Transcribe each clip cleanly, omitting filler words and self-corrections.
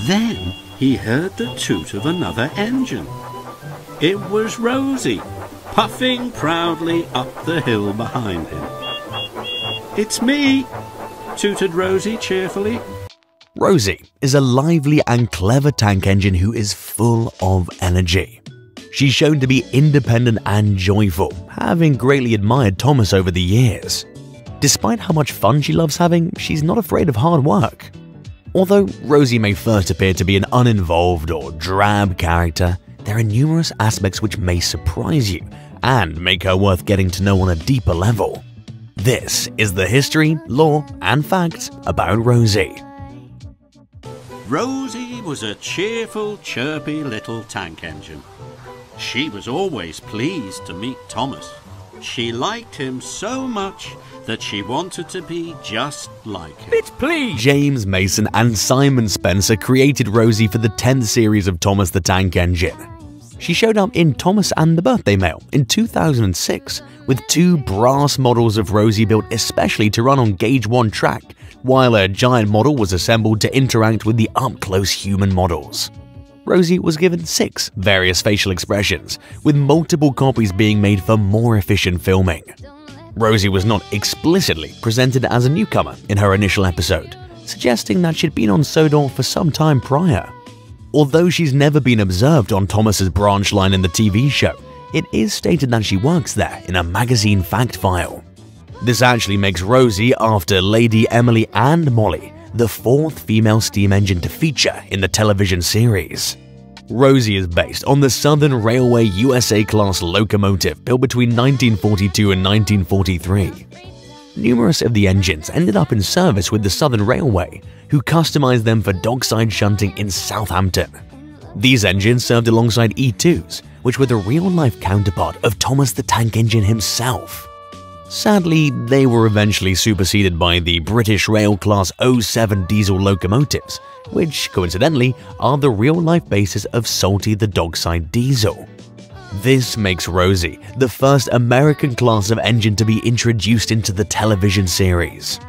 Then he heard the toot of another engine. It was Rosie, puffing proudly up the hill behind him. "It's me," tooted Rosie cheerfully. Rosie is a lively and clever tank engine who is full of energy. She's shown to be independent and joyful, having greatly admired Thomas over the years. Despite how much fun she loves having, she's not afraid of hard work. Although Rosie may first appear to be an uninvolved or drab character, there are numerous aspects which may surprise you and make her worth getting to know on a deeper level. This is the history, lore, and facts about Rosie. Rosie was a cheerful, chirpy little tank engine. She was always pleased to meet Thomas. She liked him so much that she wanted to be just like him. Bitch, please! James Mason and Simon Spencer created Rosie for the 10th series of Thomas the Tank Engine. She showed up in Thomas and the Birthday Mail in 2006 with 2 brass models of Rosie built especially to run on Gauge 1 track, while a giant model was assembled to interact with the up-close human models. Rosie was given 6 various facial expressions, with multiple copies being made for more efficient filming. Rosie was not explicitly presented as a newcomer in her initial episode, suggesting that she'd been on Sodor for some time prior. Although she's never been observed on Thomas's branch line in the TV show, it is stated that she works there in a magazine fact file. This actually makes Rosie, after Lady Emily and Molly, the 4th female steam engine to feature in the television series. Rosie is based on the Southern Railway USA class locomotive built between 1942 and 1943. Numerous of the engines ended up in service with the Southern Railway, who customized them for dockside shunting in Southampton. These engines served alongside E2s, which were the real-life counterpart of Thomas the Tank Engine himself. Sadly, they were eventually superseded by the British Rail Class 07 diesel locomotives, which, coincidentally, are the real-life basis of Salty the Dockside Diesel. This makes Rosie the first American class of engine to be introduced into the television series.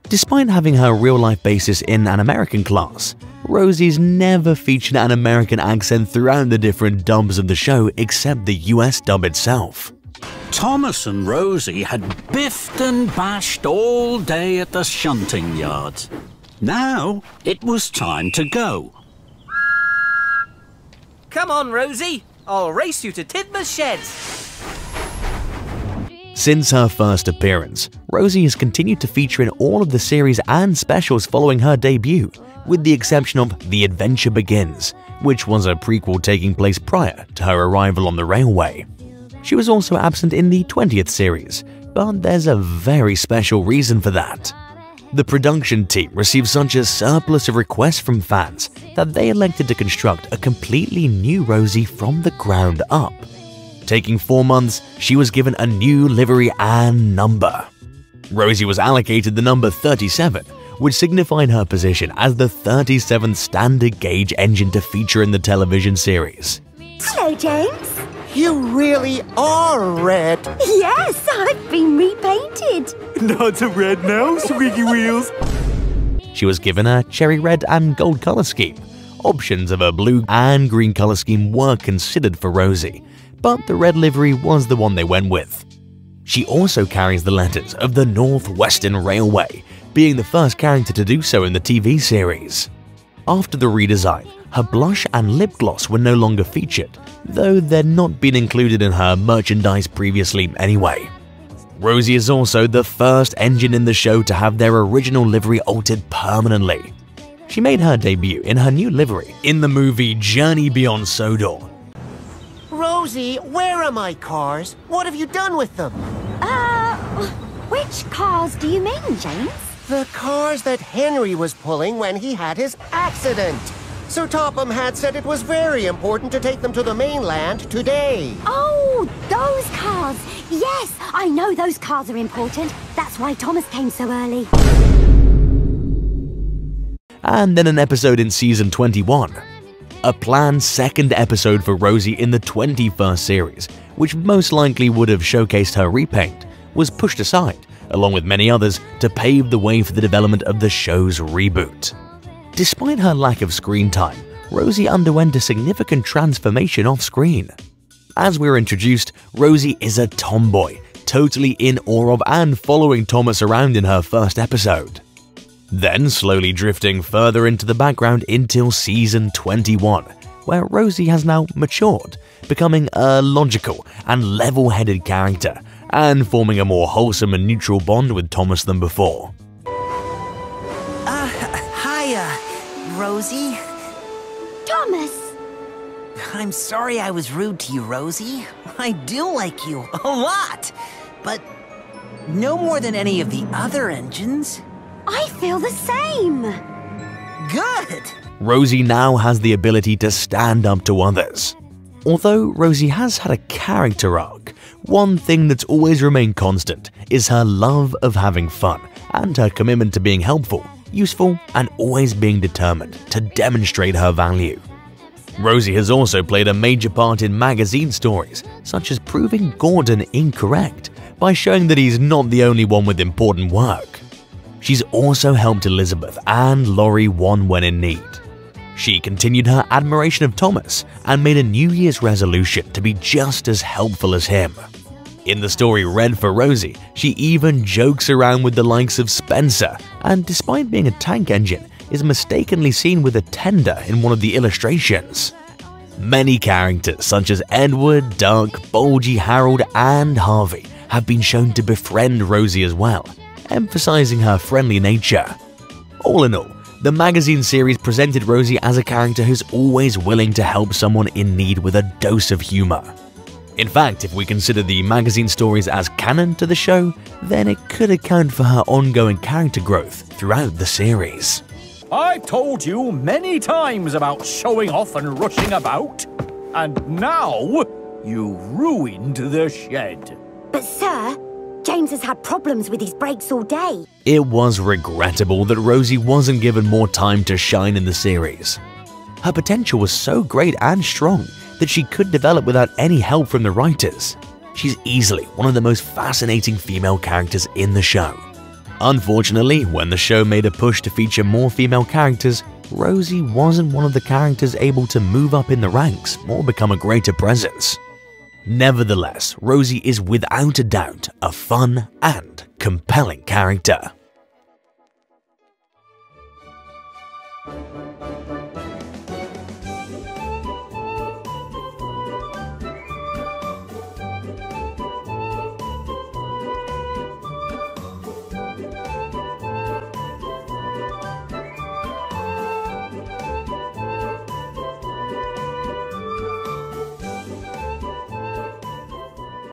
Despite having her real-life basis in an American class, Rosie's never featured an American accent throughout the different dubs of the show except the US dub itself. Thomas and Rosie had biffed and bashed all day at the shunting yards. Now it was time to go. Come on, Rosie. I'll race you to Tidmouth Sheds. Since her first appearance, Rosie has continued to feature in all of the series and specials following her debut, with the exception of The Adventure Begins, which was a prequel taking place prior to her arrival on the railway. She was also absent in the 20th series, but there's a very special reason for that. The production team received such a surplus of requests from fans that they elected to construct a completely new Rosie from the ground up. Taking 4 months, she was given a new livery and number. Rosie was allocated the number 37, which signified her position as the 37th standard gauge engine to feature in the television series. Hello, James. You really are red. Yes, I've been repainted. Not a red now, Squeaky Wheels. She was given a cherry red and gold color scheme. Options of a blue and green color scheme were considered for Rosie, but the red livery was the one they went with. She also carries the letters of the Northwestern Railway, being the first character to do so in the TV series. After the redesign, her blush and lip gloss were no longer featured, though they'd not been included in her merchandise previously anyway. Rosie is also the first engine in the show to have their original livery altered permanently. She made her debut in her new livery in the movie Journey Beyond Sodor. Rosie, where are my cars? What have you done with them? Which cars do you mean, James? The cars that Henry was pulling when he had his accident. Sir Topham had said it was very important to take them to the mainland today. Oh, those cars. Yes, I know those cars are important. That's why Thomas came so early. And then an episode in season 21. A planned second episode for Rosie in the 21st series, which most likely would have showcased her repaint, was pushed aside, along with many others, to pave the way for the development of the show's reboot. Despite her lack of screen time, Rosie underwent a significant transformation off-screen. As we were introduced, Rosie is a tomboy, totally in awe of and following Thomas around in her first episode. Then slowly drifting further into the background until season 21, where Rosie has now matured, becoming a logical and level-headed character, and forming a more wholesome and neutral bond with Thomas than before. Hiya, Rosie. Thomas! I'm sorry I was rude to you, Rosie. I do like you a lot, but no more than any of the other engines. I feel the same. Good! Rosie now has the ability to stand up to others. Although Rosie has had a character arc, one thing that's always remained constant is her love of having fun and her commitment to being helpful, useful, and always being determined to demonstrate her value. Rosie has also played a major part in magazine stories, such as proving Gordon incorrect by showing that he's not the only one with important work. She's also helped Elizabeth and Laurie won when in need. She continued her admiration of Thomas and made a New Year's resolution to be just as helpful as him. In the story Red for Rosie, she even jokes around with the likes of Spencer, and despite being a tank engine, is mistakenly seen with a tender in one of the illustrations. Many characters such as Edward, Duck, Bulgy, Harold, and Harvey have been shown to befriend Rosie as well, emphasizing her friendly nature. All in all, the magazine series presented Rosie as a character who's always willing to help someone in need with a dose of humor. In fact, if we consider the magazine stories as canon to the show, then it could account for her ongoing character growth throughout the series. I've told you many times about showing off and rushing about, and now you ruined the shed. But sir, James has had problems with his brakes all day. It was regrettable that Rosie wasn't given more time to shine in the series. Her potential was so great and strong that she could develop without any help from the writers. She's easily one of the most fascinating female characters in the show. Unfortunately, when the show made a push to feature more female characters, Rosie wasn't one of the characters able to move up in the ranks or become a greater presence. Nevertheless, Rosie is without a doubt a fun and compelling character.